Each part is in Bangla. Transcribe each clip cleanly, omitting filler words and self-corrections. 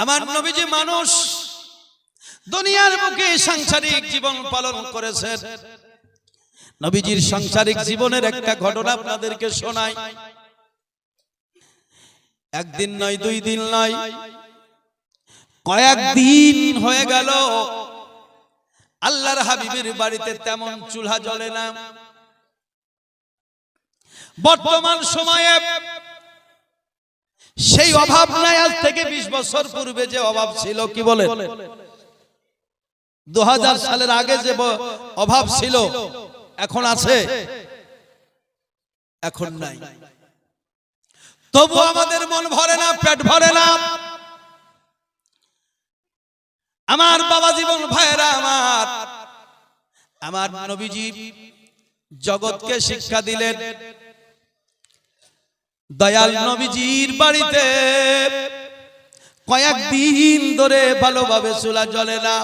আমার নবীজি মানুষ দুনিয়ার বুকে সাংসারিক জীবন পালন করেছেন। নবীজির সাংসারিক জীবনের একটা ঘটনা আপনাদেরকে শোনাই। একদিন নয়, 2 দিন নয়, কয়েকদিন হয়ে গেল আল্লাহর হাবিবের বাড়িতে তেমন চুলা জ্বলে না। বর্তমান সময়ে সেই অভাব নাই। আজ থেকে 20 বছর পূর্বে যে অভাব ছিল, কি বলে 2000 সালের আগে যে অভাব ছিল, এখন আছে? এখন নাই। তবু আমাদের মন ভরে না, পেট ভরে না। আমার বাবা জীবন ভাইয়েরা, আমার নবীজি জগৎকে শিক্ষা দিলেন। দয়াল নবীজির বাড়িতে কয়েকদিন ধরে ভালোভাবে চুলা জ্বলে না।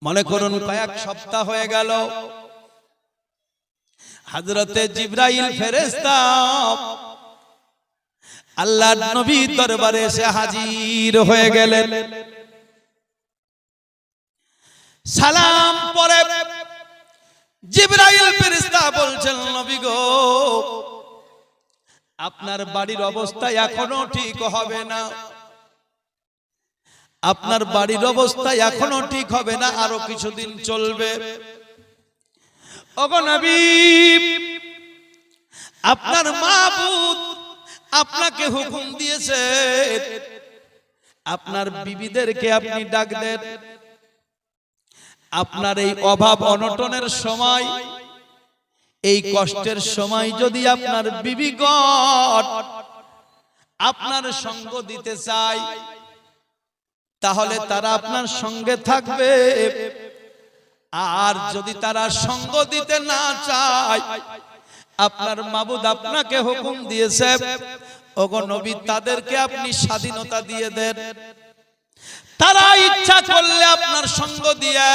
মনে করুন কয়েক সপ্তাহ হয়ে গেল। হযরতে জিবরাইল ফেরেশতা আল্লাহর নবীর দরবারে এসে হাজির হয়ে গেলেন। সালাম পরে জিবরাইল ফেরেশতা বলছেন, নবী গো, আপনার বাড়ির অবস্থা এখনো ঠিক হবে না। আপনার বাড়ির অবস্থা এখনো ঠিক হবে না, আরো কিছুদিন চলবে। ওগো নবী, আপনার মাবুদ আপনাকে হুকুম দিয়েছে আপনার বিবিদেরকে আপনি ডাক দেন। আপনার এই অভাব অনটনের সময়, এই কষ্টের সময় যদি আপনার বিবিগণ আপনার সঙ্গ দিতে চায়, তাহলে তারা আপনার সঙ্গে থাকবে। আর যদি তারা সঙ্গ দিতে না চায়, আপনার মাবুদ আপনাকে হুকুম দিয়েছে, ওগো নবী, তাদেরকে আপনি স্বাধীনতা দিয়ে দেন। তারা ইচ্ছা করলে আপনার সঙ্গ দিয়ে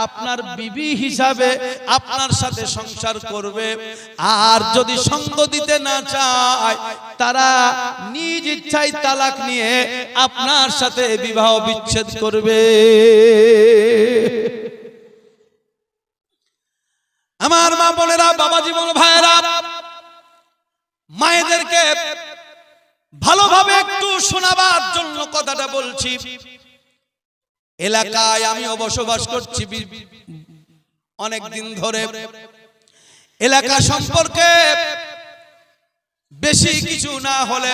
আপনার বিবি হিসাবে আপনার সাথে সংসার করবে। আর যদি সঙ্গ দিতে না চায়, তারা নিজ ইচ্ছায় তালাক নিয়ে আপনার সাথে বিবাহ বিচ্ছেদ করবে। আমার মা বোনেরা, বাবা জীবন ভাইয়েরা, মায়েদেরকে ভালোভাবে একটু শোনাবার জন্য কথাটা বলছি। এলাকায় আমিও বসবাস করছি অনেক দিন ধরে। এলাকা সম্পর্কে বেশি কিছু না হলে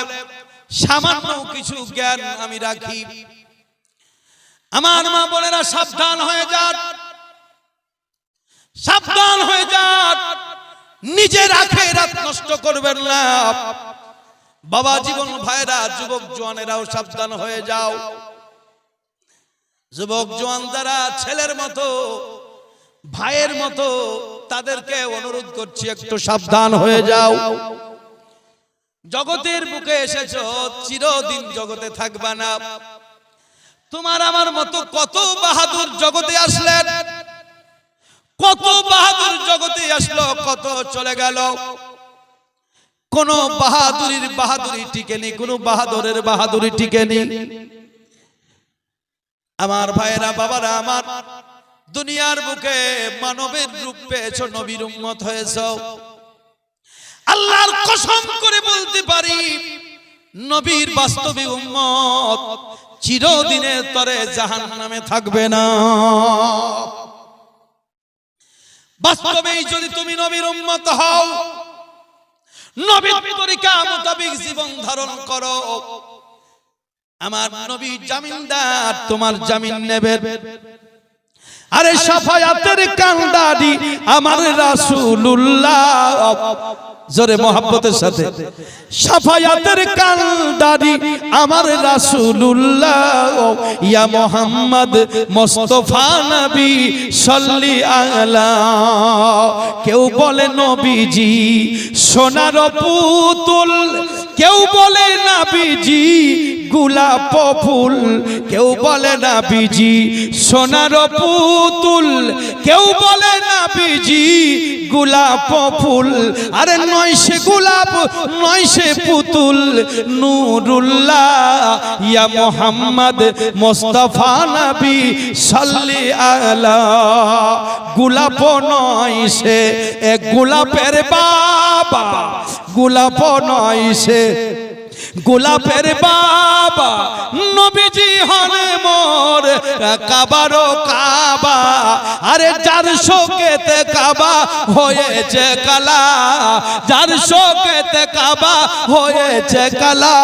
সামান্য কিছু জ্ঞান আমি রাখি। আমার মা বোনেরা, সাবধান হয়ে যান, সাবধান হয়ে যান। নিজের আখিরাত নষ্ট করবেন না। বাবা জীবন ভাইরা, যুবক জওয়ানেরাও সাবধান হয়ে যাও। যুবক জওয়ান যারা ছেলের মতো, ভাইয়ের মতো, তাদেরকে অনুরোধ করছি একটু সাবধান হয়ে যাও। জগতের বুকে এসেছো, চিরদিন জগতে থাকবা না। তোমার আমার মতো কত বাহাদুর জগতে আসলেন, কত বাহাদুর জগতে আসলো, কত চলে গেল। কোন বাহাদুরির বাহাদুরি টিকেনি, কোন বাহাদুরের বাহাদুরি টিকেনি। আমার ভাইয়েরা, বাবারা আমার, দুনিয়ার বুকে মানবের রূপ পেয়েছো, নবীর উম্মত হয়েছো। আল্লাহর কসম করে বলতে পারি, নবীর বাস্তবিক উম্মত চিরদিনের তরে জাহান্নামে থাকবে না। বাস্তবেই যদি তুমি নবীর উম্মত হও, নবীর তরিকা মোতাবেক জীবন ধারণ করো, আমার নবী জামিনদার, তোমার জামিন নেবেন। আরে শাফায়াতের কান্ডারি আমার রাসূলুল্লাহ, জোরে মোহাব্বতের সাথে, শাফায়াতের কান্ডারি আমার রাসূলুল্লাহ, ইয়া মুহাম্মদ মুস্তাফা নবী সাল্লি আলা। কেউ বলে নবীজি সোনার পুতুল, কেউ বলে নবীজি গোলাপ ফুল, কেউ বলে না বিজি সোনার পুতুল, কেউ বলে না বিজি গোলাপ ফুল। আরে নয় সে গোলাপ নয় সে পুতুল, নূরুল্লাহ ইয়া মুহাম্মদ মুস্তাফা নবী সাল্লি আলা। গোলাপ নয় সে এক গোলাপের বাবা, গোলাপ নয় সে গোলাপের বাবা, নবীজি হনে মোর কাবারো কাবা। আরে যার শোকেতে কাবা হয়েছে কালা, যার শোকেতে কাবা হয়েছে কালা।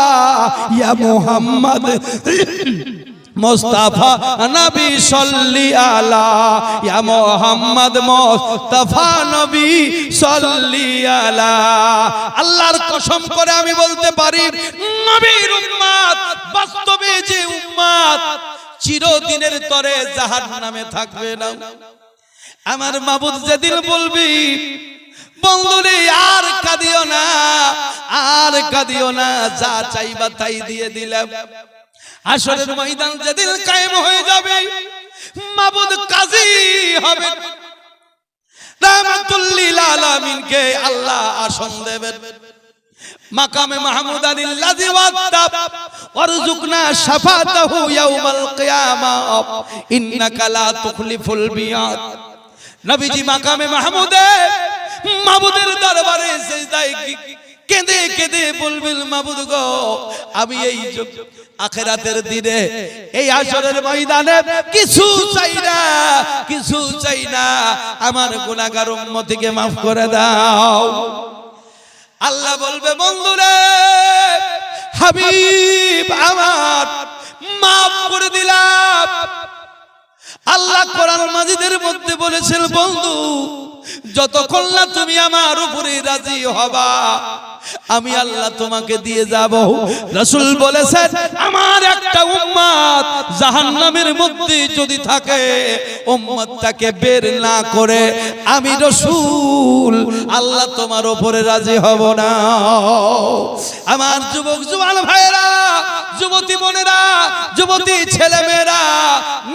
ইয়া মুহাম্মদ মুস্তাফা নবী সাল্লি আলা, ইয়া মুহাম্মদ মুস্তাফা নবী সাল্লি আলা। আল্লাহর কসম করে আমি বলতে পারি, নবীর উম্মত বাস্তবে যে উম্মত চিরদিনের তরে জাহান্নামে থাকবে না। আমার মাবুদ যেদিন বলবি বন্ধুরে আর কাঁদিও না, আর কাঁদিও না, যা চাইবা তাই দিয়ে দিলাম। হাশরের ময়দান যেদিন কায়েম হয়ে যাবে, মাবুদ কাজী হবে, রাহমাতুল লিল আলামিনকে আল্লাহ আসন দেবেন। মাকামে মাহমুদ আলিল্লাযী ওয়াত্তাব ওয়ারযুকনা শাফাতাহু ইয়াউমাল কিয়ামাহ ইন্নাকা লা তুখলিফুল মিয়াদ। নবীজি মাকামে মাহমুদে মাবুদের দরবারে সিজদায় কেঁদে কেঁদে বলবেন, মাবুদ গো আমি এই আখিরাতের দিনে এই হাশরের ময়দানে কিছু চাই না, কিছু চাই না, আমার গুনাহগার উম্মতিকে maaf করে দাও। আল্লাহ বলবে, বন্ধুরে হাবিব আমার maaf করে দিলাম। আল্লাহ কোরআন মাজিদের মধ্যে বলেছেন, বন্ধু যতক্ষণ না তুমি আমার উপরে রাজি হবা আমি আল্লাহ তোমাকে দিয়ে যাব। রাসূল বলেছেন, আমার একটা উম্মত জাহান্নামের মধ্যে যদি থাকে, উম্মতটাকে বের না করে আমি রাসূল আল্লাহ তোমার উপরে রাজি হব না। আমার যুবক জওয়ান ভাইরা, যুবতী বোনেরা, যুবতী ছেলেমেয়েরা,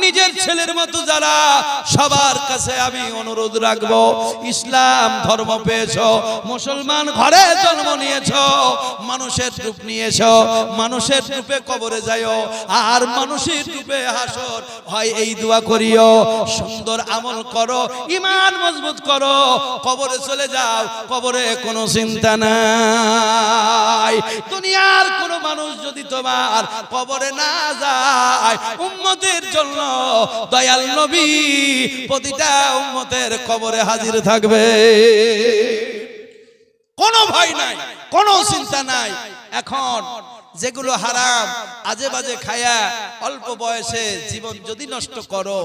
নিজের ছেলের মতো যারা, সবার কাছে আমি অনুরোধ রাখবো, ইসলাম ধর্ম পেয়েছো, মুসলমান ঘরে জন্ম নিয়েছো, মানুষের রূপ নিয়েছো, মানুষের রূপে কবরে যাইও, আর মানুষের রূপে হাসর হয়। এই দোয়া করিও, সুন্দর আমল করো, ঈমান মজবুত করো, কবরে চলে যাও, কবরে কোনো চিন্তা নাই। দুনিয়ার কোনো মানুষ যদি তোমার কবরে না যায়, উম্মতের জন্য দয়াল নবী প্রতিটা উম্মতের কবরে হাজির থাকবে, কোনো ভয় নাই, কোনো চিন্তা নাই। এখন যেগুলো হারাম আজে বাজে খায়া অল্প বয়সে জীবন যদি নষ্ট করো,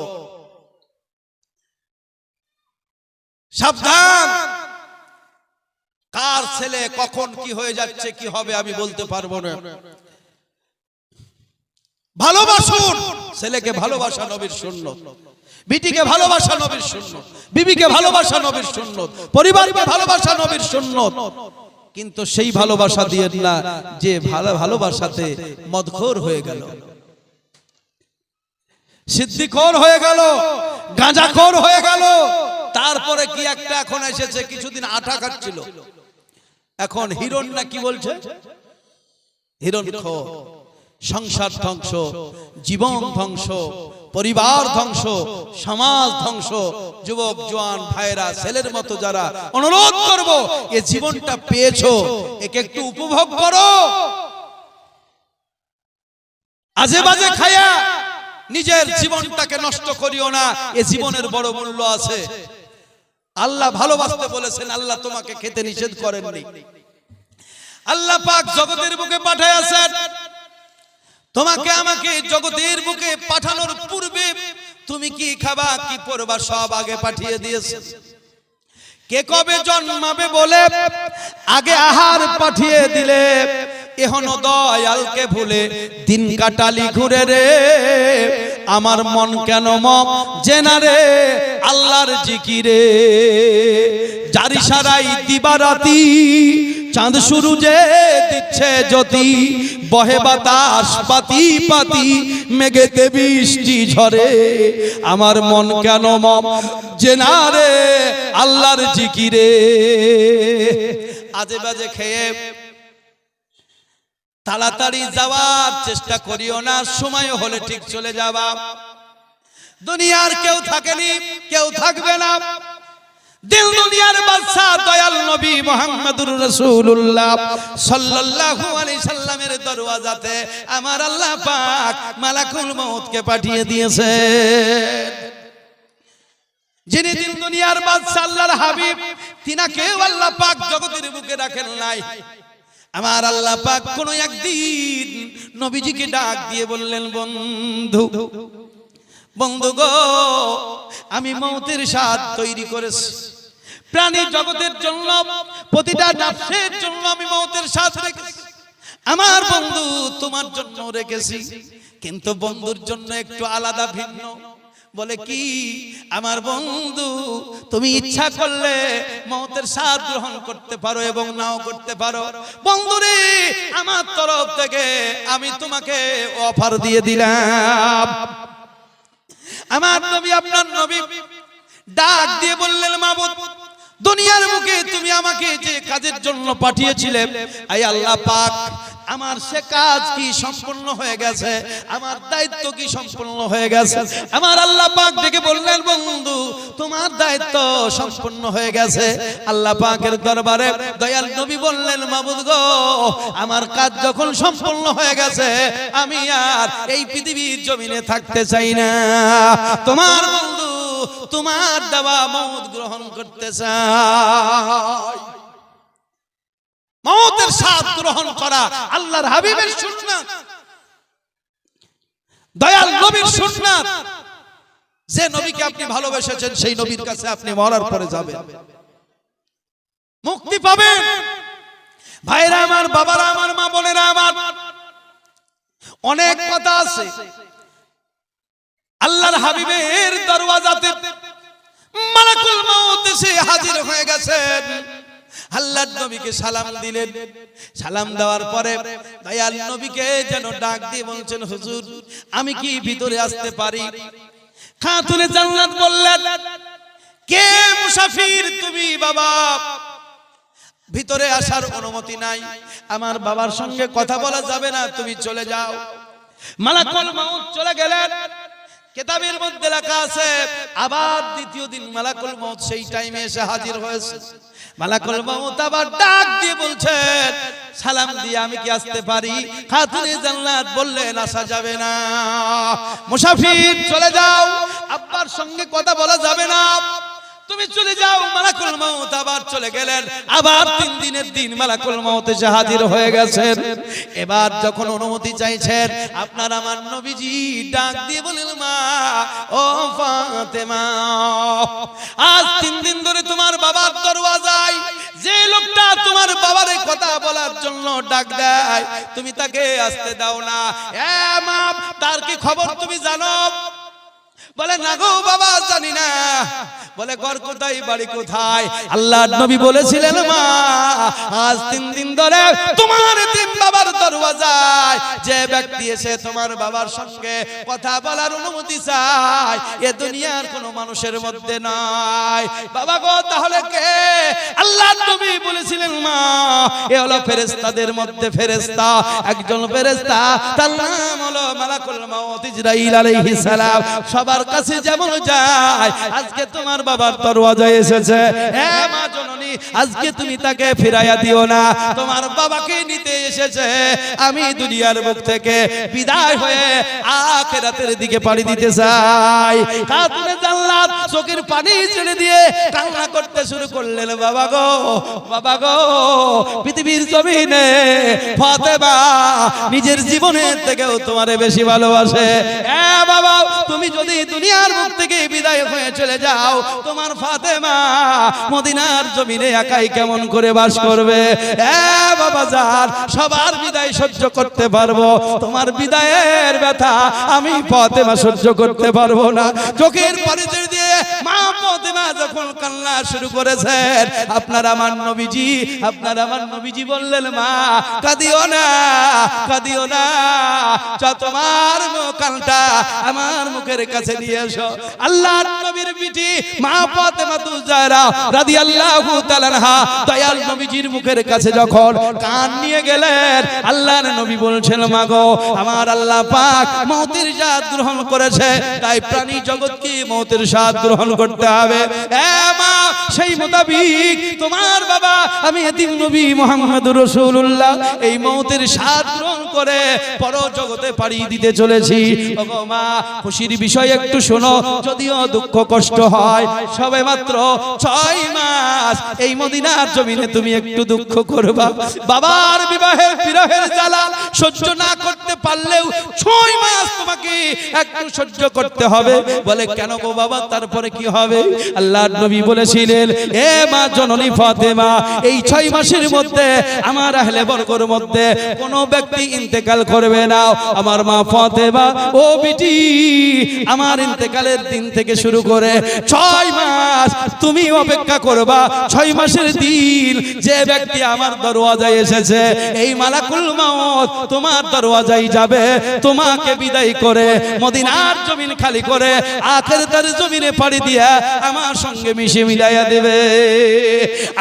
সাবধান। কার ছেলে কখন কি হয়ে যাচ্ছে, কি হবে আমি বলতে পারবো না। ভালোবাসুন, ছেলেকে ভালোবাসা নবীর সুন্নাত, বিটিকে ভালোবাসা নবীর সুন্নাত, বিবিকে ভালোবাসা নবীর সুন্নাত, পরিবারকে ভালোবাসা নবীর সুন্নাত। কিন্তু সেই ভালোবাসা দিয়ে না যে ভালোবাসাতে মদখোর হয়ে গেল, সিদ্দিখোর হয়ে গেল, গাঁজাখোর হয়ে গেল। তারপরে কি একটা এখন এসেছে, কিছুদিন আটা খাচ্ছিল, এখন হিরণ না কি বলছে, হিরণখোর। সংসার ধ্বংস, জীবন ধ্বংস, পরিবার ধ্বংস, সমাজ ধ্বংস। যুবক জওয়ান ভাইরা, ছেলের মতো যারা, অনুরোধ করব, এই জীবনটা পেয়েছো, একে একটু উপভোগ করো। আজে বাজে খায়া নিজের জীবনটাকে নষ্ট করিও না, এই জীবনের বড় মূল্য আছে। আল্লাহ ভালোবাসতে বলেছেন, আল্লাহ তোমাকে খেতে নিষেধ করেননি। আল্লাহ পাক জগতের বুকে পাঠাইয়াছেন, তোমাকে আমাকে জগতের বুকে পাঠানোর পূর্বে তুমি কি খাবা, কি পরবা, সব আগে পাঠিয়ে দিয়েছেন। কে কবে জন্মাবে বলে আগে আহার পাঠিয়ে দিলে, এখনো দয়ালকে ভুলে দিন কাটালি ঘুরে রে। আমার মন কেন মম জেনা রে আল্লাহর জিকিরে, জারি সারাই দিবারাতি চাঁদ সূরজে দিচ্ছে জ্যোতি, বহে বাতাস পাতি পাতি মেঘেতে বৃষ্টি ঝরে আমার মন কেন মম জেনারে আল্লাহর জিকিরে আজে বাজে খেয়ে তাড়াতাড়ি যাওয়ার চেষ্টা করিও না সময় হলে ঠিক চলে যাবা দুনিয়ার কেউ থাকেনি কেউ থাকবে না দিল দুনিয়ার বাদশা দয়াল নবী মুহাম্মদুর রাসূলুল্লাহ সাল্লাল্লাহু আলাইহি সাল্লামের দরওয়াজাতে আমার আল্লাহ পাক মালাকুল মউতকে পাঠিয়ে দিয়েছেন যিনি দিল দুনিয়ার বাদশা আল্লাহর হাবিব তিনাকেও আল্লাহ পাক জগতের বুকে রাখেন নাই আমার আল্লাহ পাক কোন একদিন নবীজিকে ডাক দিয়ে বললেন বন্ধু বন্ধু গো আমি মওতের স্বাদ তৈরি করেছি প্রাণী জগতের জন্য প্রতিটা নফসের জন্য আমি মওতের স্বাদ রেখেছি আমার বন্ধু তোমার জন্য রেখেছি কিন্তু বন্ধুর জন্য একটু আলাদা ভিন্ন বলে কি আমার বন্ধু তুমি ইচ্ছা করলে মওতের স্বাদ গ্রহণ করতে পারো এবং নাও করতে পারো বন্ধুরে আমার তরফ থেকে আমি তোমাকে অফার দিয়ে দিলাম আমার নবী আপনার নবী ডাক দিয়ে বললেন মাবুদ দুনিয়ার মুখে তুমি আমাকে যে কাজের জন্য পাঠিয়েছিলে আয় আল্লাহ পাক আমার সে কাজ কি সম্পূর্ণ হয়ে গেছে আমার দায়িত্ব কি সম্পূর্ণ হয়ে গেছে আমার আল্লাহ পাক ডেকে বললেন বন্ধু তোমার দায়িত্ব সম্পূর্ণ হয়ে গেছে আল্লাহ পাকের দরবারে দয়াল নবী বললেন মাবুদ গো আমার কাজ যখন সম্পূর্ণ হয়ে গেছে আমি আর এই পৃথিবীর জমিনে থাকতে চাই না তোমার বন্ধু তোমার দেওয়া মওত গ্রহণ করতে চাই মওতের স্বাদ গ্রহণ করা আল্লাহর হাবিবের সুন্নাত দয়াল নবীর সুন্নাত যে নবীকে আপনি ভালোবেসেছেন সেই নবীর কাছে আপনি মরার পরে যাবেন মুক্তি পাবেন ভাইরা আমার বাবারা আমার মা বোনেরা আমার অনেক কথা আছে আল্লাহর হাবিবের দরওয়াজাতে মালাকুল মউত এসে হাজির হয়ে গেছেন আল্লাহর নবীকে সালাম দিলেন সালাম দেওয়ার পরে দয়াল নবীকে যেন ডাক দিয়ে বলছেন হুজুর আমি কি ভিতরে আসতে পারি খাতুনে জান্নাত বললেন কে মুসাফির তুমি বাবা ভিতরে আসার অনুমতি নাই আমার বাবার সঙ্গে কথা বলা যাবে না তুমি চলে যাও মালাকুল মউত চলে গেলেন কিতাবের মধ্যে লেখা আছে আবার দ্বিতীয় দিন মালাকুল মউত সেই টাইমে এসে হাজির হয়েছে মালাকুল মউত আবার ডাক দিয়ে বলছেন সালাম দিয়ে আমি কি আসতে পারি খাতুনে জান্নাত বললেন আসা যাবে না মুসাফির চলে যাও আব্বার সঙ্গে কথা বলা যাবে না তুমি চলে যাও মালাকুল মউত আবার চলে গেলেন আবার 3 দিনের দিন মালাকুল মউত এসে হাজির হয়ে গেছেন এবার যখন অনুমতি চাইছেন আপনার আমার নবীজি ডাক দিয়ে বলেন মা ও ফাতেমা আজ 3 দিন ধরে তোমার বাবার দরওয়াজায় যে লোকটা তোমার বাবারে কথা বলার জন্য ডাক দেয় তুমি তাকে আসতে দাও না এ মা তার কি খবর তুমি জানো বলে না গো বাবা জানি না বলে ঘর কোথায় বাড়ি কোথায় আল্লাহর নবী বলেছিলেন মা আজ 3 দিন ধরে তোমার তিন বাবার দরওয়াজায় যে ব্যক্তি এসে তোমার বাবার সঙ্গে কথা বলার অনুমতি চায় এ দুনিয়ার কোনো মানুষের মধ্যে নাই বাবা গো তাহলে কে আল্লাহর নবী বলেছিলেন মা এ হলো ফেরেশতাদের মধ্যে ফেরেশতা একজন ফেরেশতা তার নাম হলো মালাকুল মউত ইসরাইল আলাইহিস সালাম সবার কাছে যেমন যায় আজকে তোমার বাবার দরওয়াজায় এসেছে হে মা জননী আজকে তুমি তাকে ফিরাইয়া দিও না তোমার বাবাকে নিতে এসেছে আমি দুনিয়ার মুখ থেকে বিদায় হয়ে আখিরাতের দিকে পাড়ি দিতে চাই খাতুনে জান্নাত চোখের পানি ছেড়ে দিয়ে কান্না করতে শুরু করলেন বাবা গো পৃথিবীর জমিনে ফাতেমা নিজের জীবনের থেকেও তোমারে বেশি ভালোবাসে এ বাবা তুমি যদি দুনিয়ার মুখ থেকে বিদায় হয়ে চলে যাও তোমার ফাতেমা মদিনার জমিনে একাই কেমন করে বাস করবে এ বাবা বাজার সবার বিদায় সহ্য করতে পারবো, তোমার বিদায়ের ব্যথা আমি ফাতেমা সহ্য করতে পারবো না। চোখের পানি ছেড়ে দিয়ে মা ফাতেমা যখন কান্না শুরু করেছেন, আপনার আমার নবীজি বললেন, মা কাঁদিও না, কাঁদিও না, তোমার কানটা আমার মুখের কাছে নিয়ে এসো। আল্লাহর নবীর বিটি মা ফাতেমা তুজারা রাদিয়াল্লাহু তাআলা আনহা দয়াল নবীজির মুখের কাছে যখন কান নিয়ে গেলেন, আল্লাহর নবী বলছেন, মা গো, আমার আল্লাহ পাক মওতের স্বাদ গ্রহণ করেছে, তাই প্রাণী জগৎকে মওতের স্বাদ গ্রহণ করতে হবে। এ মা, সেই মোতাবিক তোমার বাবা আমি এতিম নবী মুহাম্মদুর রাসূলুল্লাহ এই মওতের স্বাদ গ্রহণ করে পর জগতে পাড়ি দিতে চলেছি। ওগো মা, খুশির বিষয় একটু শোনো, যদিও দুঃখ কষ্ট হয়, সবে মাত্র 6 মাস এই মদিনার জমিনে তুমি একটু দুঃখ করবা। বাবার বিবাহের বিরহের জ্বালা সহ্য না করতে পারলেও 6 মাস তোমাকে একটু সহ্য করতে হবে। বলে, কেন গো বাবা, তারপরে কি হবে? আল্লাহর নবী বলেছিলেন, এ মা জননী ফাতেমা, এই 6 মাসের মধ্যে আমার আহলে বর্গর মধ্যে কোনো ব্যক্তি ইন্তেকাল করবে না। আমার মা ফাতেমা, ও বিটি, আমার ইন্তেকালের দিন থেকে শুরু করে 6 মাস তুমি অপেক্ষা করবা। 6 মাসের দিন যে ব্যক্তি আমার দরওয়াজায় এসেছে, এই মালাকুল মউত তোমার দরওয়াজায় যাবে, তোমাকে বিদায় করে মদিনার জমিন খালি করে আখিরাতের জমিনে পাড়ি দিয়া আমার সঙ্গে মিশে মিলাইয়া দেবে।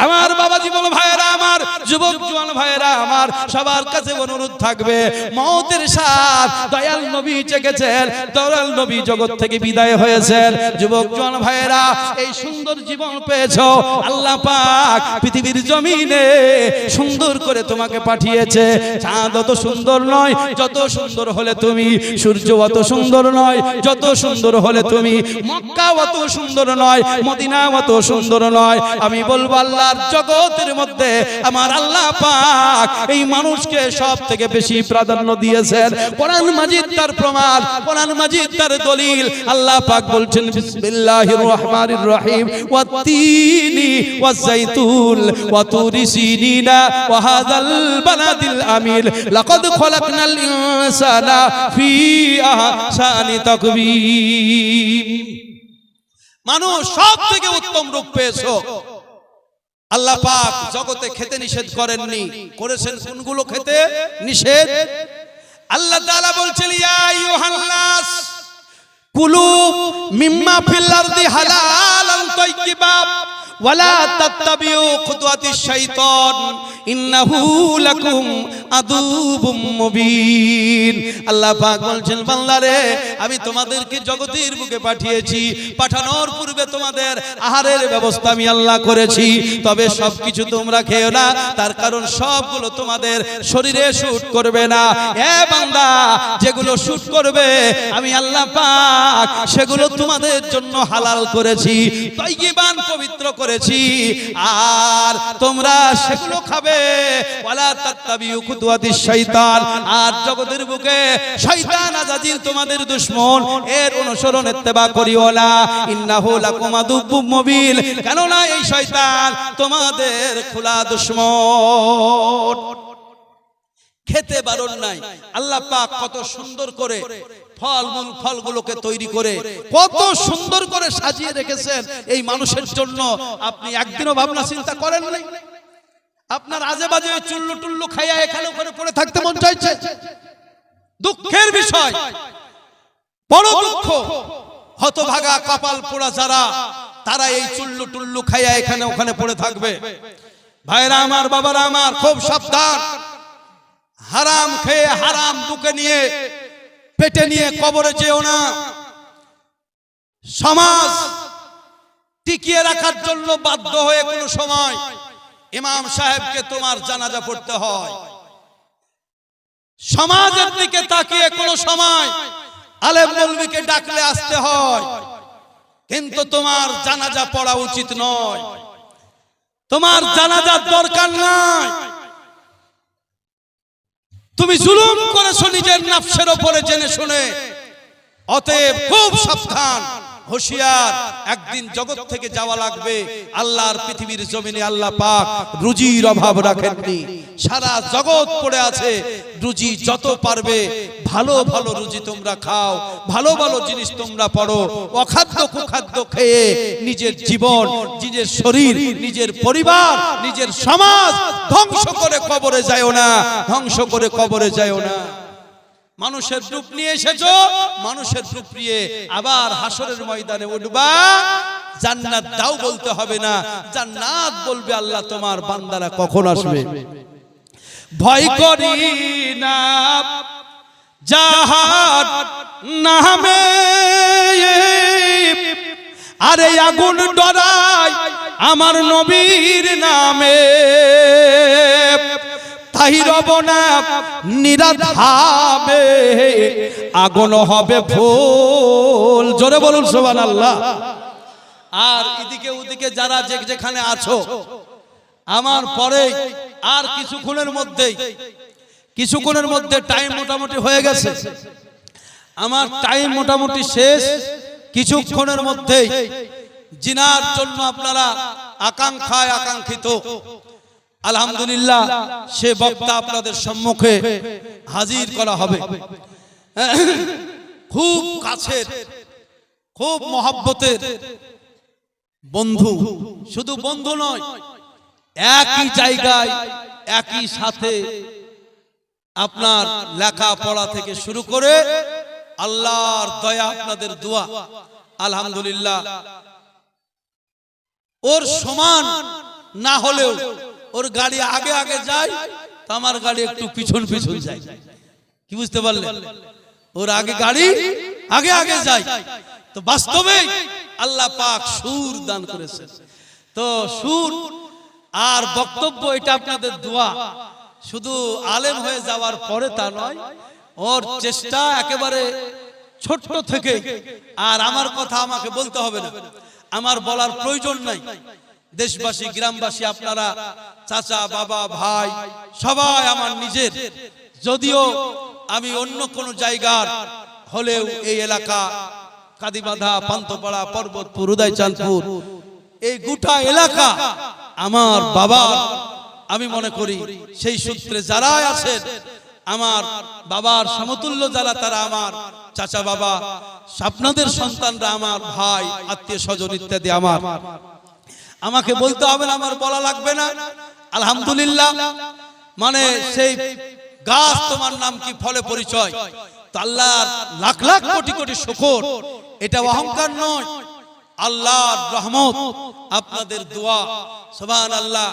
আমার বাবা জীবন ভাইয়েরা, আমার যুবক জওয়ান ভাইয়েরা, আমার সবার কাছে অনুরোধ থাকবে, মওতের স্বাদ দয়াল নবী চেখেছেন, দয়াল নবী জগৎ থেকে বিদায় হয়েছেন। যুবক জওয়ান ভাইয়েরা, এই সুন্দর জীবন পেয়েছো, আল্লাহ পাক পৃথিবীর জমিনে সুন্দর করে তোমাকে পাঠিয়েছে। চাঁদ অত সুন্দর নয় যত সুন্দর হলে তুমি, সূর্য অত সুন্দর নয় যত সুন্দর হলে তুমি, মক্কা অত সুন্দর নয়, মদিনা অত সুন্দর নয়। আমি বলবো, আল্লাহর জগতের মধ্যে আমার আল্লাহ পাক এই মানুষকে সব থেকে বেশি প্রাধান্য দিয়েছেন। কোরআন মাজিদ তার প্রমাণ, কোরআন মাজিদ তার দলিল। আল্লাহ পাক বলছেন, বিসমিল্লাহির রহমানির রহিম, ওয়াত-তিনি ওয়াজ-যাইতুন ওয়া তুরি সিনিনা ওয়া হাযাল বালাদিল আমিন লাকাদ খালাকনাল ইনসানা ফি আহসানি তাকবীম। মানুষ সব থেকে উত্তম রূপ পেয়েছো। আল্লাহ পাক জগতে খেতে নিষেধ করেননি, করেছেন কোনগুলো খেতে নিষেধ? আল্লাহ তাআলা বলছেন, ইয়া আইয়ুহান নাস কুলু মিম্মা ফিল আরদি হালালান তাইয়্যিবা ওয়ালা তাত্তাবিউ খুতুওয়াতিশ শাইতান ইন্নাহু লাকুম আদুবুম মুবিন। আল্লাহ পাক বলছেন, বান্দারে, আমি তোমাদেরকে জগতের বুকে পাঠিয়েছি, পাঠানোর পূর্বে তোমাদের আহারের ব্যবস্থা আমি আল্লাহ করেছি, তবে সবকিছু তোমরা খেও না, তার কারণ সবগুলো তোমাদের শরীরে শুট করবে না। এ বান্দা, যেগুলো শুট করবে আমি আল্লাহ পাক সেগুলো তোমাদের জন্য হালাল করেছি, তাইয়্যিবান পবিত্র করেছি, আর তোমরা সেগুলো খাবে। ওয়ালা তাত্তাবিউ খুতুওয়াতিশ শাইতান, আর জগতের বুকে শয়তান আজাজিল তোমাদের দুশমন, এর অনুসরণ ইত্তেবা করিও না। ইন্নাহু লাকুম আদুবুম মুবিন, কেননা এই শয়তান তোমাদের খোলা দুশমন। খেতে বারণ নাই। আল্লাহ পাক কত সুন্দর করে ফলগুলোকে তৈরি করে কত সুন্দর করে সাজিয়ে রেখেছেন এই মানুষের জন্য। আপনি একদিনও ভাবনা চিন্তা করেন নাই? আপনার আজে বাজে চুল্লু টুল্লু খাইয়া এখানে ওখানে পড়ে থাকতে মন চাইছে? দুঃখের বিষয়, বড় দুঃখ। হতভাগা কপাল পোড়া যারা, তারা এই চুল্লু টুল্লু খাইয়া এখানে ওখানে পড়ে থাকবে। ভাইরা আমার, বাবারা আমার, খুব সাবধান। হারাম খেয়ে হারাম বুকে নিয়ে পেটে নিয়ে কবরে যেও না। সমাজ টিকিয়ে রাখার জন্য বাধ্য হয়ে কোনো সময় ইমাম সাহেবকে তোমার জানাজা পড়তে হয়, সমাজের দিকে তাকিয়ে কোনো সময় আলেম মৌলবীকে ডাকলে আসতে হয়, কিন্তু তোমার জানাজা পড়া উচিত নয়, তোমার জানাজার দরকার নাই। তুমি জুলুম করেছো নিজের নফসের উপরে জেনে শুনে। অতএব খুব সাবধান। হুঁশিয়ার, একদিন জগৎ থেকে যাওয়া লাগবে। আল্লাহর পৃথিবীর জমিনে আল্লাহ পাক রুজির অভাব রাখেননি, সারা জগৎ পড়ে আছে। রুজি যত পারবে ভালো ভালো রুজি তোমরা খাও, ভালো ভালো জিনিস তোমরা পড়ো। অখাদ্য কুখাদ্য খেয়ে নিজের জীবন, নিজের শরীর, নিজের পরিবার, নিজের সমাজ ধ্বংস করে কবরে যায়ও না, ধ্বংস করে কবরে যায়ও না। মানুষের রূপ নিয়ে এসেছো, মানুষের রূপ নিয়ে আবার হাসরের ময়দানে উঠবা। জান্নাত দাও বলতে হবে না, জান্নাত বলবে আল্লাহ তোমার বান্দারা কখন আসবে। ভয় করি না জাহান নামে, আরে আগুন ডরাই আমার নবীর নামে। তাই রব না নিরাধাবে, আগুন হবে ফুল। জোরে বলুন সুবহানাল্লাহ। আর এদিকে ওদিকে যারা যেখানে আছো, আমার পরে আর কিছুক্ষণের মধ্যে টাইম মোটামুটি হয়ে গেছে। আমার টাইম মোটামুটি শেষ। কিছুক্ষণের মধ্যেই জিনার জন্য আপনারা আকাঙ্ক্ষিত আলহামদুলিল্লাহ সে বক্তা আপনাদের সম্মুখে হাজির করা হবে। খুব কাছের, খুব মহব্বতের বন্ধু, শুধু বন্ধু নয়, একই জায়গায় একই সাথে আপনার লেখাপড়া থেকে শুরু করে আল্লাহর দয়া, আপনাদের দোয়া, আলহামদুলিল্লাহ ওর সমান না হলেও ওর গাড়ি আগে আগে যায়, তো আমার গাড়ি একটু পিছন পিছন যায়। কি বুঝতে পারলেন? ওর আগে গাড়ি আগে আগে যায়। তো বাস্তবে আল্লাহ পাক সুর দান করেছে। তো সুর আর বক্তব্য এটা আপনাদের দোয়া। শুধু আলেম হয়ে যাওয়ার পরে তা নয়, ওর চেষ্টা একেবারে ছোট্ট থেকে। আর আমার কথা আমাকে বলতে হবে না, আমার বলার প্রয়োজন নাই। দেশবাসী, গ্রামবাসী, আপনারা চাচা, বাবা, ভাই সবাই আমার নিজের। যদিও আমি অন্য কোনো জায়গার হলেও এই এলাকা কাদিবাঁধা, পান্থপাড়া, পর্বতপুর, উদয়চাঁদপুর, এই গোটা এলাকা আমার বাবা। আমি মনে করি সেই সূত্রে যারা আছেন আমার বাবার সমতুল্য যারা, তারা আমার চাচা বাবা, আপনাদের সন্তানরা আমার ভাই, আত্মীয় স্বজন ইত্যাদি আমার। আমাকে বলতে হবে না, আমার বলা লাগবে না। আলহামদুলিল্লাহ, মানে সেই গাছ তোমার নাম কি, ফলে পরিচয়। তো আল্লাহর লাখ লাখ কোটি কোটি শুকর। এটা অহংকার নয়, আল্লাহর রহমত, আপনাদের দোয়া। সুবহানাল্লাহ।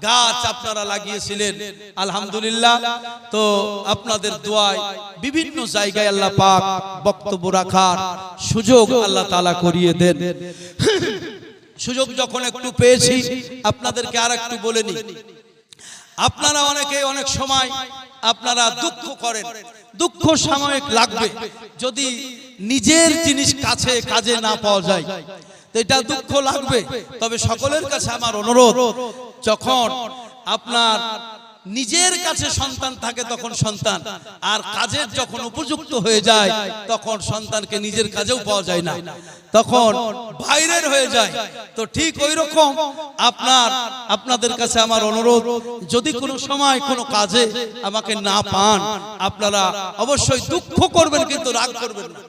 গাছ আপনারা লাগিয়েছিলেন, আলহামদুলিল্লাহ। তো আপনাদের দোয়ায় বিভিন্ন জায়গায় আল্লাহ পাক বক্তব্য রাখার সুযোগ আল্লাহ তাআলা করিয়ে দেন। সুযোগ যখন একটু পেয়েছি, আপনাদেরকে আর একটু বলে নি। আপনারা অনেকে অনেক সময় আপনারা দুঃখ করেন, দুঃখ সাময়িক লাগবে যদি নিজের জিনিস কাজে না পাওয়া যায়, তো এটা দুঃখ লাগবে। তবে সকলের কাছে আমার অনুরোধ, যখন আপনার নিজের কাছে সন্তান থাকে তখন সন্তান, আর কাজের যখন উপযুক্ত হয়ে যায় তখন সন্তানকে নিজের কাজেও পাওয়া যায় না, তখন বাইরের হয়ে যায়। তো ঠিক ওই রকম আপনাদের কাছে আমার অনুরোধ, যদি কোনো সময় কোনো কাজে আমাকে না পান, আপনারা অবশ্যই দুঃখ করবেন, কিন্তু রাগ করবেন না।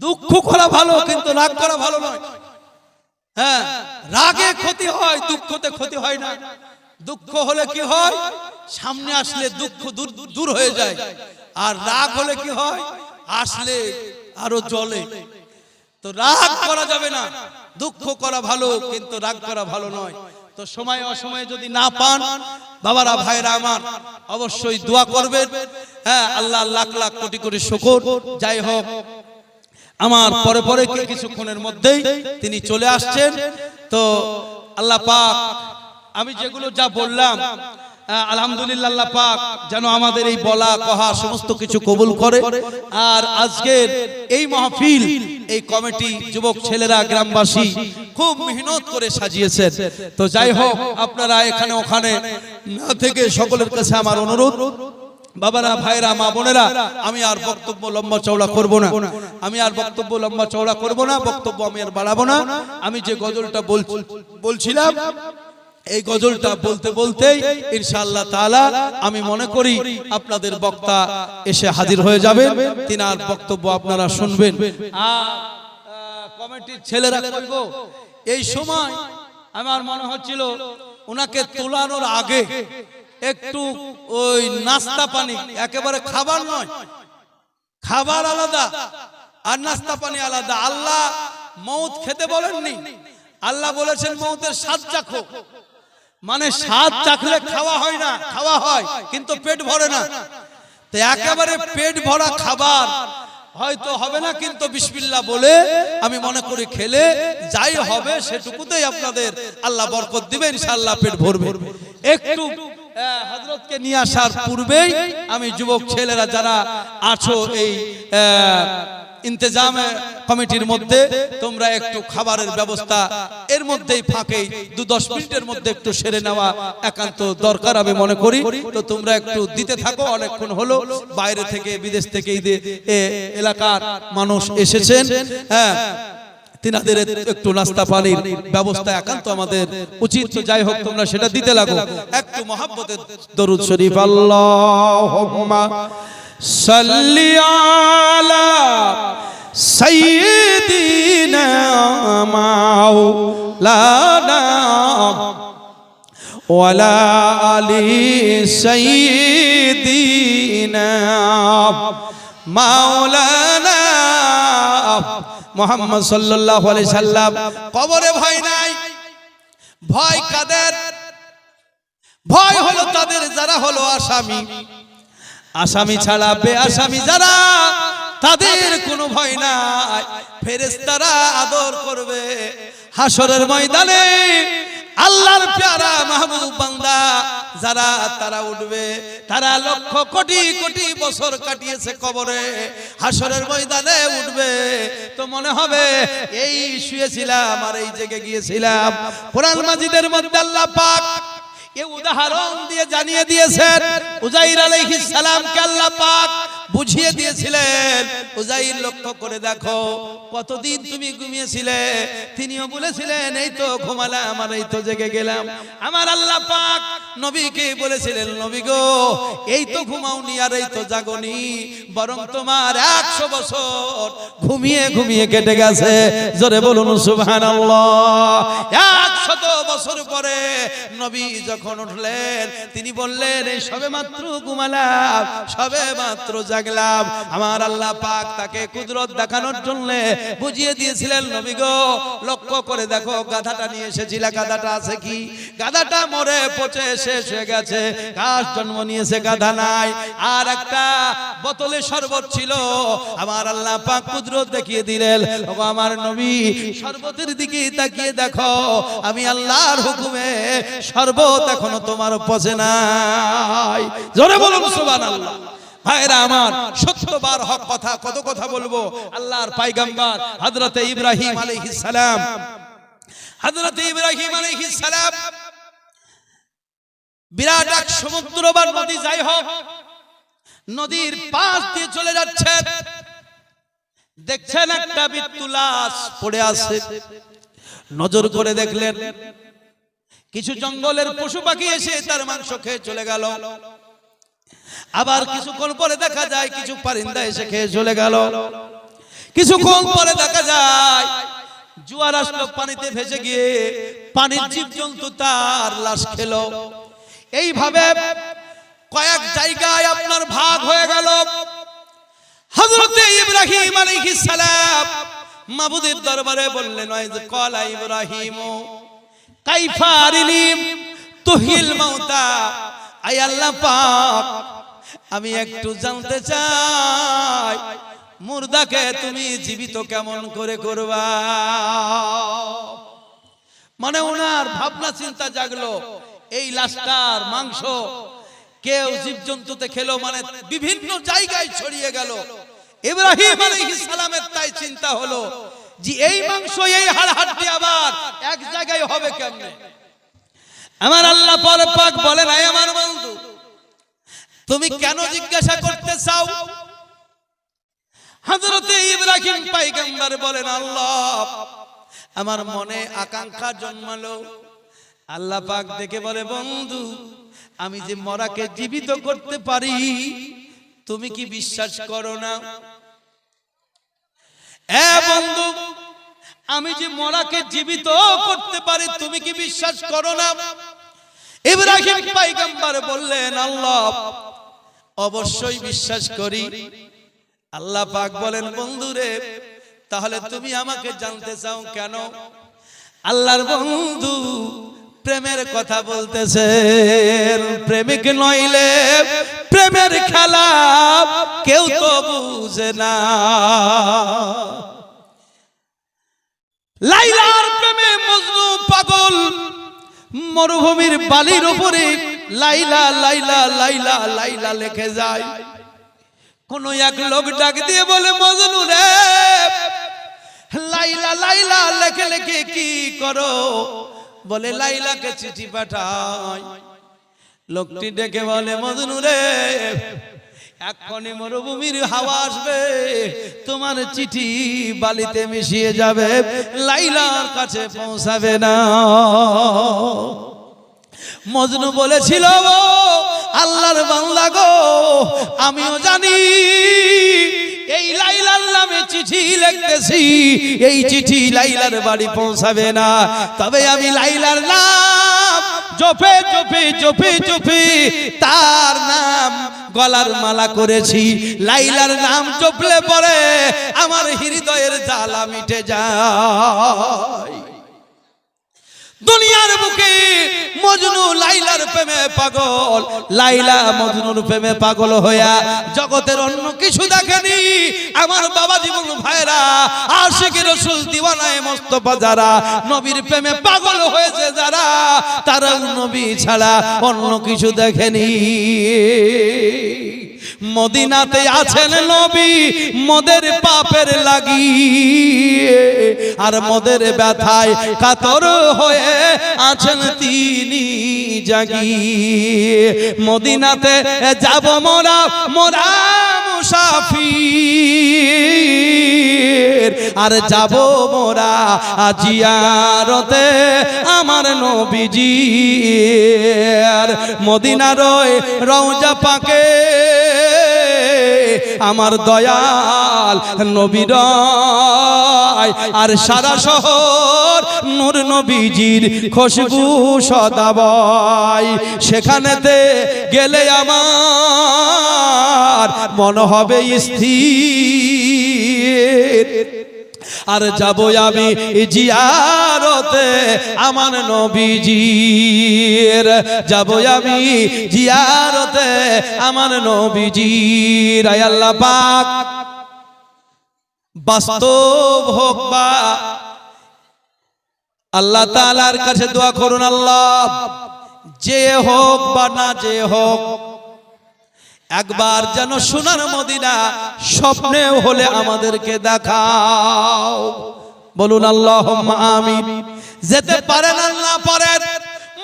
দুঃখ করা ভালো, কিন্তু রাগ করা ভালো নয়। হ্যাঁ, রাগে ক্ষতি হয়, দুঃখতে ক্ষতি হয় না। দুঃখ হলে কি হয়, সামনে আসলে দুঃখ দূর হয়ে যায়। আর রাগ হলে কি হয়, আসলে আরো জ্বলে। তো রাগ করা যাবে না, দুঃখ করা ভালো, কিন্তু রাগ করা ভালো নয়। তো সময় অসময়ে যদি না পান, বাবারা, ভাইরা আমার, অবশ্যই দোয়া করবেন। হ্যাঁ, আল্লাহ লাখ লাখ কোটি কোটি শুকর। যাই হোক, আমার পরে কিছুক্ষণের মধ্যেই তিনি চলে আসছেন। তো আল্লাহ পাক, আমি যেগুলো যা বললাম, আলহামদুলিল্লাহ, আল্লাহ পাক যেন আমাদের এই বলা কহা সমস্ত কিছু কবুল করে। আর আজকের এই মাহফিল, এই কমিটি, যুবক ছেলেরা, গ্রামবাসী খুব মেহনত করে সাজিয়েছেন। তো যাই হোক, আপনারা এখানে ওখানে না থেকে সকলের কাছে আমার অনুরোধ, বাবারা, ভাইরা, মা বোনেরা, আমি আর বক্তব্য লম্বা চওড়া করব না। বক্তব্য আমি আর বাড়াবো না। আমি যে গজলটা বলছিলাম, এই গজলটা বলতে বলতেই ইনশাআল্লাহ তাআলা আমি মনে করি আপনাদের বক্তা এসে হাজির হয়ে যাবেন, তিনার বক্তব্য আপনারা শুনবেন। আর কমিটির ছেলেরা কইব, এই সময় আমার মনে হচ্ছিল ওনাকে তোলানোর আগে একটু ওই নাস্তা পানি, একেবারে খাবার নয়, খাবার আলাদা আর নাস্তা পানি আলাদা। আল্লাহ মউত খেতে বলেননি, আল্লাহ বলেছেন মউতের স্বাদ চাখো। মানে স্বাদ চাখলে খাওয়া হয় না, খাওয়া হয় কিন্তু পেট ভরে না। তো একেবারে পেট ভরা খাবার হয়তো হবে না, কিন্তু বিসমিল্লাহ বলে আমি মনে করি খেলে যাই হবে সেটুকুতেই আপনাদের আল্লাহ বরকত দিবে, ইনশাআল্লাহ পেট ভরবে। একটু হযরতকে নিয়ে আসার পূর্বেই আমি যুবক ছেলেরা যারা আছো এই ইন্তজামে কমিটির মধ্যে, তোমরা একটু খাবারের ব্যবস্থা এর মধ্যেই ফাঁকে 2-10 মিনিটের মধ্যে একটু সেরে নেওয়া একান্ত দরকার আমি মনে করি। তো তোমরা একটু দিতে থাকো, অনেকক্ষণ হলো বাইরে থেকে বিদেশ থেকে এলাকার মানুষ এসেছেন, হ্যাঁ, তিনাদের একটু নাস্তা পানির ব্যবস্থা একান্ত আমাদের উচিত। তো যাই হোক, তোমরা সেটা দিতে লাগো। একটু মহব্বতের দরুদ শরীফ, আল্লাহুম্মা সাল্লি আলা সাইয়্যিদিনা মাওলানা ওয়ালা আলি সাইয়্যিদিনা মাওলানা মুহাম্মদ সাল্লাল্লাহু আলাইহি সাল্লাম। কবরে ভয় নাই, ভয় কাদের? ভয় হলো তাদের যারা হলো আসামি। আসামি ছাড়া বেআসামি যারা, তাদের কোনো ভয় নাই। ফেরেশতারা আদর করবে হাসরের ময়দানে। আল্লাহর প্যারা মাহবুব বান্দা যারা, তারা উঠবে, তারা লক্ষ কোটি কোটি বছর কাটিয়েছে কবরে, হাসরের ময়দানে উঠবে। তো মনে হবে এই শুয়েছিলাম আর এই জেগে গিয়েছিলাম। কোরআন মাজিদের মধ্যে আল্লাহ পাক এই উদাহরণ দিয়ে জানিয়ে দিয়েছেন। উজাইর আলাইহিস সালামকে আল্লাহ পাক বুঝিয়ে দিয়েছিলেন, উজাইর লক্ষ্য করে দেখো কতদিন তুমি ঘুমিয়েছিলে। তিনিও বলেছিলেন এই তো ঘুমালাম আর এই তো জেগে গেলাম। আমার আল্লাহ পাক নবীকে বলেছিলেন, নবী গো এই তো ঘুমাওনি আর এই তো জাগনি, বরং তোমার 100 বছর ঘুমিয়ে ঘুমিয়ে কেটে গেছে। জোরে বলুন সুবহানাল্লাহ। 100 বছর পরে নবী যখন উঠলেন, তিনি বললেন এই সবে মাত্র ঘুমালাম, সবে মাত্র জাগলাম। আমার আল্লাহ পাক তাকে কুদরত দেখানোর জন্য বুঝিয়ে দিয়েছিলেন, নবী গো লক্ষ্য করে দেখো গাধাটা নিয়ে এসেছিলা, গাধাটা আছে কি? গাধাটা মরে পচে শেষ হয়ে গেছে। ঘাস জন্ম নিয়েছে, গাধা নাই। আর একটা বোতলে শরবত ছিল। আমার আল্লাহ পাক কুদরত দেখিয়ে দিলেন, ও আমার নবী শরবতের দিকে তাকিয়ে দেখো, আমি আল্লাহর হুকুমে শরবত এখনো তোমার পচে নাই। জোরে বলুন সুবহানাল্লাহ। ভাইরা আমার, সত্যবার হক কথা, কত কথা বলবো। আল্লাহর পয়গম্বর হযরতে ইব্রাহিম আলাইহিস সালাম, হযরতে ইব্রাহিম আলাইহিস সালাম বিরাট এক সমুদ্র বা নদী, যাই হোক নদীর পাশ দিয়ে চলে যাচ্ছেন। দেখছেন একটা মৃত্যু লাশ পড়ে আছে। নজর করে দেখলেন কিছু জঙ্গলের পশু পাখি এসে তার মাংস খেয়ে চলে গেল। আবার কিছুক্ষণ পরে দেখা যায় কিছু পারিন্দা এসে খেয়ে চলে গেল। কিছুক্ষণ পরে দেখা যায় জোয়ার আসলো, পানিতে ভেসে গিয়ে পানির জীবজন্তু তার লাশ খেলো। এইভাবে কয়েক জায়গায় আপনার ভাগ হয়ে গেল। হযরতে ইব্রাহিম আলাইহিস সালাম মাবুদের দরবারে বললেন, ওয়াইজ ক্বালা ইব্রাহিম কাইফা আরিলিম তুহিল মাউতা। আয় আল্লাহ পাক, আমি একটু জানতে চাই মুর্দাকে তুমি জীবিত কেমন করে করবা। মানে ওনার ভাবনা চিন্তা জাগলো, এই লাশটার মাংস কেউ জীবজন্তুতে খেলো, মানে বিভিন্ন জায়গায় ছড়িয়ে গেল। ইব্রাহিম আলাইহিস সালামের তাই চিন্তা হলো যে এই মাংস, এই হাড় হাড্ডি আবার এক জায়গায় হবে কেমনে? আমার আল্লাহ পাক বলেন, আয় আমার বন্ধু, তুমি কেন জিজ্ঞাসা করতে চাও? হযরত ইব্রাহিম পয়গম্বর বলেন, আল্লাহ আমার মনে আকাঙ্ক্ষা জন্মালো। আল্লাহ পাক দেখে বলে, বন্ধু আমি যে মরাকে জীবিত করতে পারি, তুমি কি বিশ্বাস করো না? এ বন্ধু, আমি যে মরাকে জীবিত করতে পারি, তুমি কি বিশ্বাস করো না? ইব্রাহিম পয়গম্বর বললেন, আল্লাহ অবশ্যই বিশ্বাস করি। আল্লাহ পাক বলেন, বন্ধুরে তাহলে তুমি আমাকে জানতে চাও কেন? আল্লাহর বন্ধু প্রেমের কথা বলতেছেন। প্রেমিক নইলে প্রেমের খেলা কেউ তো বুঝে না। লাইলার প্রেমে মজনু পাগল, মরুভূমির বালির উপরে লাইলা লাইলা লাইলা লাইলা লিখে যায়। কোন এক লোক ডাক দিয়ে বলে, মজনু রে লাইলা লাইলা লেখে লেখে কি করো? বলে, লাইলাকে চিঠি পাঠাই। লোকটি ডেকে বলে, মজনু রে এক্ষুনি মরুভূমির হাওয়া আসবে, তোমার চিঠি বালিতে মিশিয়ে যাবে, লাইলার কাছে পৌঁছাবে না। মজনু বলেছিল, আল্লাহর বান্দা গো, আমিও জানি এই লাইলার নামে চিঠি লিখতেছি, এই চিঠি লাইলার বাড়ি পৌঁছাবে না। তবে আমি লাইলার নাম জপে জপে জপে জপে তার নাম গলার মালা করেছি। লাইলার নাম জপলে পরে আমার হৃদয়ের জ্বালা মিটে যায়। দুনিয়ার বুকে মজনু লাইলার প্রেমে পাগল, লাইলা মজনুর প্রেমে পাগল হইয়া জগতের অন্য কিছু দেখেনি। আমার বাবা জীবন ভাইরা, আশিকি রাসূল দিওয়ানায়ে মুস্তাফা যারা, নবীর প্রেমে পাগল হয়েছে যারা, তারা নবী ছাড়া অন্য কিছু দেখেনি। মদিনাতে আছেন নবী মোদের পাপের লাগি, আর মোদের ব্যথায় কাতর হয়ে আছেন তিনি জাগি। মদিনাতে যাব মোরা মোরা মুসাফির, আর যাব মোরা জিয়ারতে আমার নবীজি। আর মদিনার রওজা পাকে আমার দয়াল নবীর, আর সারা শহর নূর নবীজির খুশবু সদা বয়। সেখানেতে গেলে আমার মন হবে স্থির, আর যাব আমি জিয়ারতে আমার নবীজির, যাব আমি জিয়ারতে আমার নবীজির। আয় আল্লাহ পাক বাস্তব হোক বা আল্লাহ তাআলার কাছে দোয়া করুন, আল্লাহ যে হোক বা না যে হোক, একবার যেন সোনার মদিনা স্বপ্নে হলে আমাদেরকে দেখাও। বলুন আল্লাহুম্মা আমিন। যেতে পারেন আল্লাহ পারেন,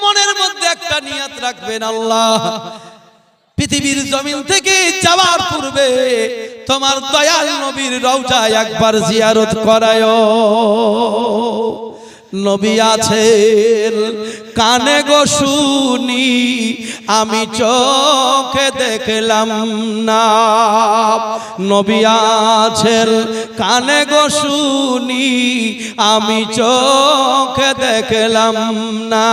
মনের মধ্যে একটা নিয়ত রাখবেন, আল্লাহ পৃথিবীর জমিন থেকে যাওয়ার পূর্বে তোমার দয়াল নবীর রওজায় একবার জিয়ারত করায়ো। নবী আছেন কানে গো শুনি, আমি চোখে দেখলাম না। নবী আছেন কানে গো শুনি, আমি চোখে দেখলাম না।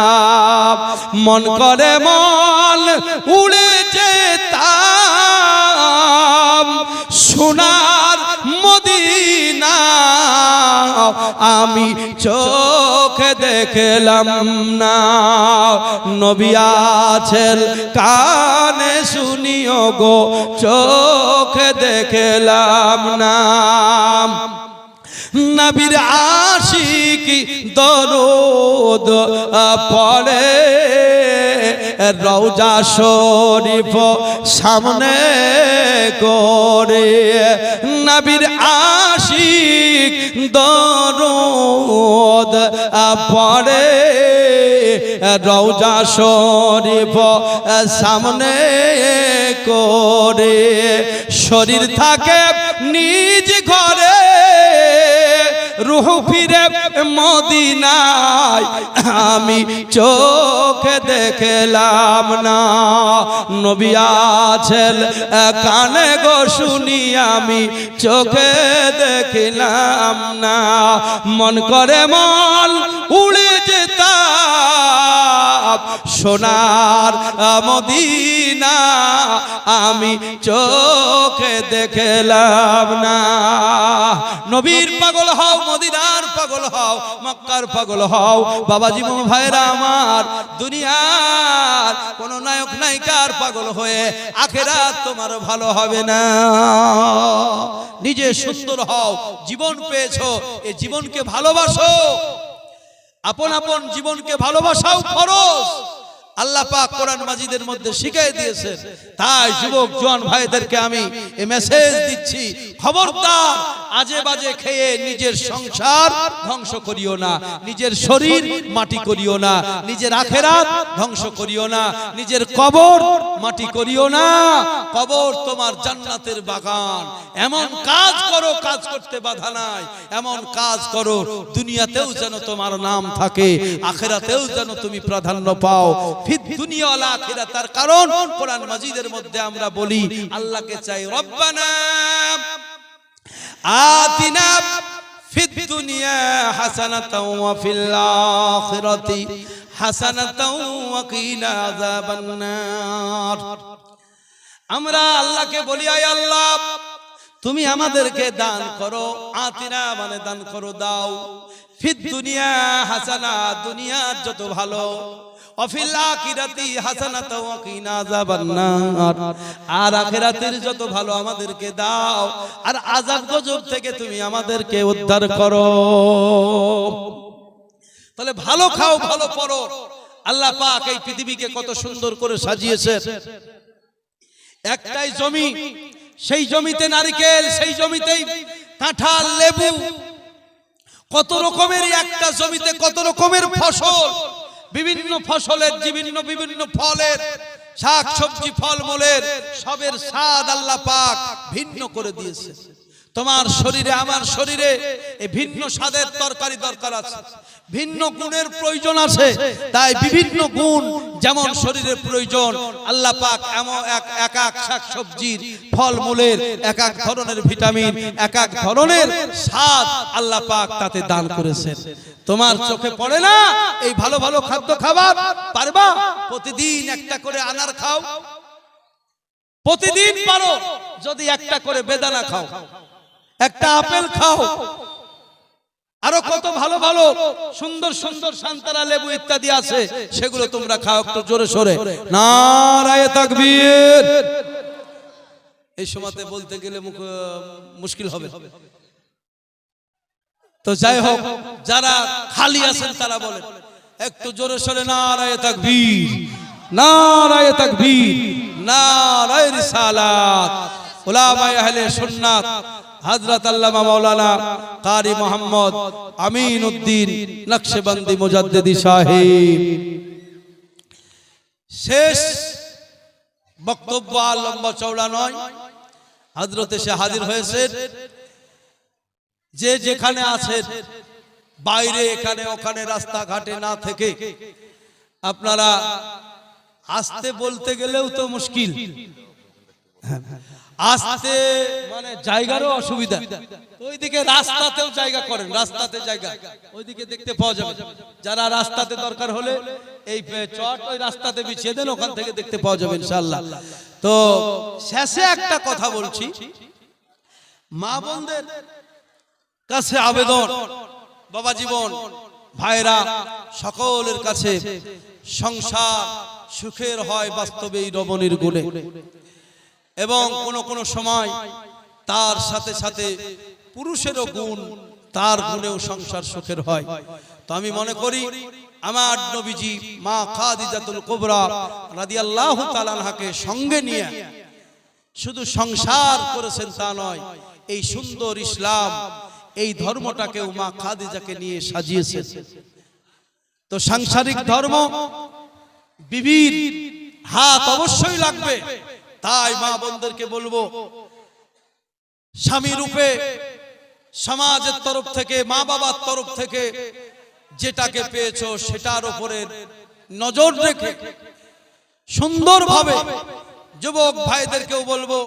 মন করে মন উড়ে যেতাম সোনার মদিনা, আমি চোখে দেখলাম না। নবী আছেন কানে শুনিও গো, চোখে দেখলাম না। নবীর আশিকি দরুদ পড়ে, রওজা শরীফ সামনে করে। নবীর আশিক দরুদ পড়ে, রওজা শরীফ সামনে করে শরীর থাকে নিজ ঘরে রূহ ফিরে মদিনায় আমি চোখে দেখলাম না নবী আছেন কানে গো শুনি আমি চোখে দেখলাম না মন করে মন উড়ে যেতাম সোনার মদিনা আমি চোখে দেখলাম না নবীর পাগল হও মদিনার পাগল হও মক্কার পাগল হও বাবাজি মো ভাইরা আমার দুনিয়ার কোন নায়ক নায়িকার পাগল হয়ে আখিরাত তোমার ভালো হবে না নিজে সুন্দর হও জীবন পেয়েছো এই জীবনকে ভালোবাসো আপন আপন জীবনকে ভালোবাসাও ফরজ আল্লাহ পাক কোরআন মাজিদের মধ্যে শিখিয়ে দিয়েছেন তাই যুবক জওয়ান ভাইদেরকে আমি এই মেসেজ দিচ্ছি খবরদার আজে বাজে খেয়ে নিজের সংসার ধ্বংস করিও না নিজের শরীর মাটি করিও না নিজের আখিরাত ধ্বংস করিও না নিজের কবর মাটি করিও না কবর তোমার জান্নাতের বাগান এমন কাজ করো কাজ করতে বাধা নাই এমন কাজ করো দুনিয়াতেও যেন তোমার নাম থাকে আখিরাতেও যেন তুমি প্রাধান্য পাও ফিদ দুনিয়া ওয়াল আখিরাত তার কারণ কোরআন মাজিদের মধ্যে আমরা বলি আল্লাহকে চাই রব্বানা আতিনা ফিদ দুনিয়া হাসানাতাও ওয়া ফিল আখিরাতি হাসানাতাও ওয়া কিনা আযাবান নার আমরা আল্লাহকে বলি আয় আল্লাহ তুমি আমাদেরকে দান করো আতিনা মানে দান করো দাও ফিদ দুনিয়া হাসানা দুনিয়ার যত ভালো অফিল আখিরাতি হাসানাতাও ওয়া কিনা আযাবান নার আর আখিরাতের যত ভালো আমাদেরকে দাও আর আযাব গজব থেকে তুমি আমাদেরকে উদ্ধার করো তাহলে ভালো খাও ভালো পড়ো আল্লাহ পাক এই পৃথিবীকে কত সুন্দর করে সাজিয়েছেন একটাই জমি সেই জমিতে নারকেল সেই জমিতেই কাঁঠাল লেবু কত রকমের একটা জমিতে কত রকমের ফসল বিভিন্ন ফসলের বিভিন্ন ফলের শাক সবজি ফলমূলের সবের স্বাদ আল্লাহ পাক ভিন্ন করে দিয়েছে তোমার শরীরে আমার শরীরে এই ভিন্ন স্বাদের তরকারি দরকার আছে ভিন্ন গুণের প্রয়োজন আছে তাই বিভিন্ন গুণ যেমন শরীরের প্রয়োজন আল্লাহ পাক এমন এক এক শাকসবজির ফলমূলের এক এক ধরনের ভিটামিন এক এক ধরনের স্বাদ আল্লাহ পাক তাতে দান করেছেন তোমার চোখে পড়ে না এই ভালো ভালো খাদ্য খাবার পারবা প্রতিদিন একটা করে আনার খাও প্রতিদিন পারো যদি একটা করে বেদানা খাও একটা আপেল খাও আরো কত ভালো ভালো সুন্দর সুন্দর সান্তারা লেবু ইত্যাদি আছে সেগুলো তোমরা খাও একটু জোরে সোরে নারায়ে তাকবীর এই সময়তে বলতে গেলে মুশকিল হবে তো যাই হোক যারা খালি আছেন তারা বলেন একটু জোরে সোরে নারায়ে তাকবীর নারায়ে তাকবীর নারায়ে রিসালাত উলামায়ে আহলে সুন্নাত হযরত আল্লামা মাওলানা কারি মোহাম্মদ আমিন উদ্দিন নকশবন্দি মুজাদ্দিদি সাহেব শেষ বক্তব্য আর লম্বা চওড়া নয় হযরত এসে হাজির হয়েছে যে যেখানে আছেন বাইরে এখানে ওখানে রাস্তাঘাটে না থেকে আপনারা আসতে বলতে গেলেও তো মুশকিল আসতে মানে জায়গারও অসুবিধা ওইদিকে রাস্তাতেও জায়গা করেন রাস্তাতে জায়গা ওইদিকে দেখতে পাওয়া যাবে যারা রাস্তাতে দরকার হলে এই চট ওই রাস্তাতে বিছিয়ে দেন ওখান থেকে দেখতে পাওয়া যাবে ইনশাআল্লাহ তো শেষে একটা কথা বলছি মা বোনদের কাছে আবেদন বাবা জীবন ভাইরা সকলের কাছে সংসার সুখের হয় বাস্তবে এই রমণীর গুণে এবং কোন সময় তার সাথে সাথে পুরুষেরও গুণ তার গুণেও সংসার সুখের হয় তো আমি মনে করি আমার নবীজি মা খাদিজাতুল কুবরা রাদিয়াল্লাহু তাআলা আনহাকে সঙ্গে নিয়ে শুধু সংসার করেছেন তা নয় এই সুন্দর ইসলাম এই ধর্মটাকেও মা খাদিজাকে নিয়ে সাজিয়েছেন তো সাংসারিক ধর্ম বিবির হাত অবশ্যই লাগবে তাই মা বোনদেরকে বলবো, স্বামী রূপে সমাজের তরফ থেকে, মা বাবার তরফ থেকে যেটাকে পেয়েছো সেটার উপরে নজর রেখে সুন্দরভাবে যুবক ভাইদেরকেও বলবো